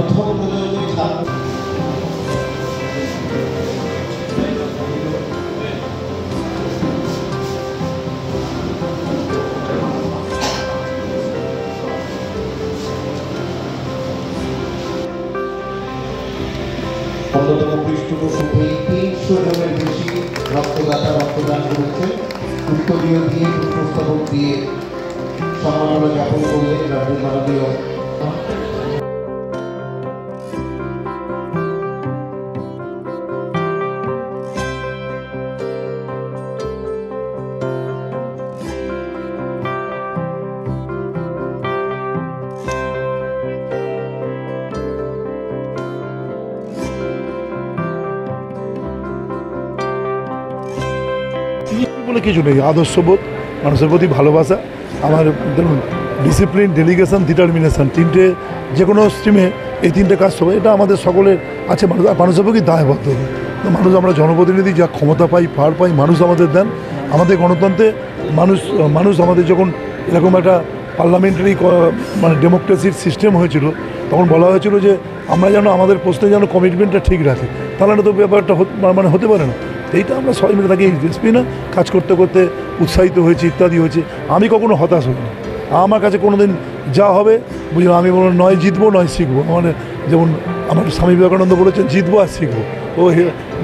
প্রথম প্রজন্মের ছাত্র অন্যতম পৃষ্ঠপোষক 300 জনের বেশি রক্তদাতা রক্তদান করেছে। উত্তরীয় দিয়ে পুষ্পস্তবক দিয়ে সম্মাননা জ্ঞাপন করলেন রাজ্যের মাননীয় বলে কিছু নেই। আদর্শবোধ, মানুষের প্রতি ভালোবাসা, আমার ধরুন ডিসিপ্লিন, ডেলিগেশন, ডিটারমিনেশন, তিনটে যে কোনো স্ট্রিমে এই তিনটে কাজ হবে, এটা আমাদের সকলের আছে। মানুষের প্রতি দায়বদ্ধ হবে। মানুষ, আমরা জনপ্রতিনিধি, যা ক্ষমতা পাই, পাওয়ার পাই, মানুষ আমাদের দেন। আমাদের গণতন্ত্রে মানুষ আমাদের যখন এরকম একটা পার্লামেন্টারি মানে ডেমোক্রেসির সিস্টেম হয়েছিল, তখন বলা হয়েছিল যে আমরা যেন আমাদের প্রশ্নে যেন কমিটমেন্টটা ঠিক রাখি, তাহলে তো ব্যাপারটা মানে হতে পারে না। এইটা আমরা সবাই মিলে থাকি এসপি না, কাজ করতে করতে উৎসাহিত হয়েছি, ইত্যাদি হয়েছে। আমি কখনো হতাশ হই না। আমার কাছে কোনো দিন যা হবে বুঝলাম, আমি বলবো নয় জিতবো নয় শিখবো। মানে যেমন আমার স্বামী বিবেকানন্দ বলেছেন, জিতবো আর শিখবো। ও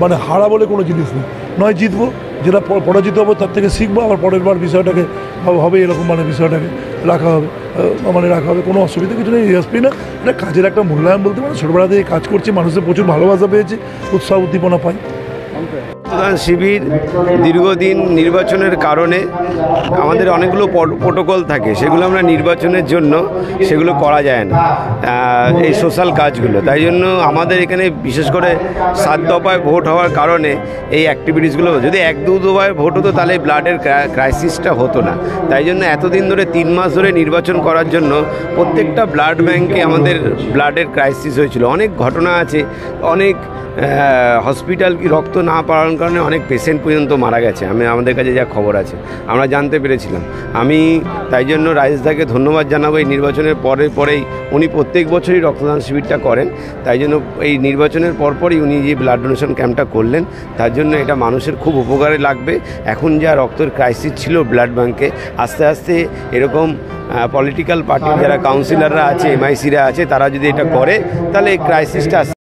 মানে হারা বলে কোনো জিনিস নেই, নয় জিতবো, যেটা পরাজিত হবো তার থেকে শিখবো, আবার পরের বার বিষয়টাকে হবে এরকম মানে বিষয়টাকে রাখা হবে, কোনো অসুবিধা কিছু নেই। এসপি না, এটা কাজের একটা মূল্যায়ন বলতে পারে। ছোটোবেলা থেকে কাজ করছি, মানুষের প্রচুর ভালোবাসা পেয়েছি, উৎসাহ উদ্দীপনা পাই। রক্তদান শিবির দীর্ঘদিন নির্বাচনের কারণে আমাদের অনেকগুলো প্রোটোকল থাকে, সেগুলো আমরা নির্বাচনের জন্য সেগুলো করা যায় না, এই সোশ্যাল কাজগুলো। তাই জন্য আমাদের এখানে বিশেষ করে 7 দফায় ভোট হওয়ার কারণে এই অ্যাক্টিভিটিসগুলো, যদি 1-2 দফায় ভোট হতো তাহলে ব্লাডের ক্রাইসিসটা হতো না। তাই জন্য এতদিন ধরে 3 মাস ধরে নির্বাচন করার জন্য প্রত্যেকটা ব্লাড ব্যাংকে আমাদের ব্লাডের ক্রাইসিস হয়েছিল। অনেক ঘটনা আছে, অনেক হসপিটাল কি রক্ত না পাওয়ার কারণে অনেক পেশেন্ট পর্যন্ত মারা গেছে। আমাদের কাছে যা খবর আছে আমরা জানতে পেরেছিলাম। আমি তাই জন্য রাজেশদাকে ধন্যবাদ জানাবো। এই নির্বাচনের পরেই উনি প্রত্যেক বছরই রক্তদান শিবিরটা করেন। তাই জন্য এই নির্বাচনের পরপরই উনি যে ব্লাড ডোনেশন ক্যাম্পটা করলেন, তার জন্য এটা মানুষের খুব উপকারে লাগবে। এখন যা রক্তের ক্রাইসিস ছিল ব্লাড ব্যাঙ্কে, আস্তে আস্তে এরকম পলিটিক্যাল পার্টির যারা কাউন্সিলররা আছে, MICরা আছে, তারা যদি এটা করে তাহলে এই ক্রাইসিসটা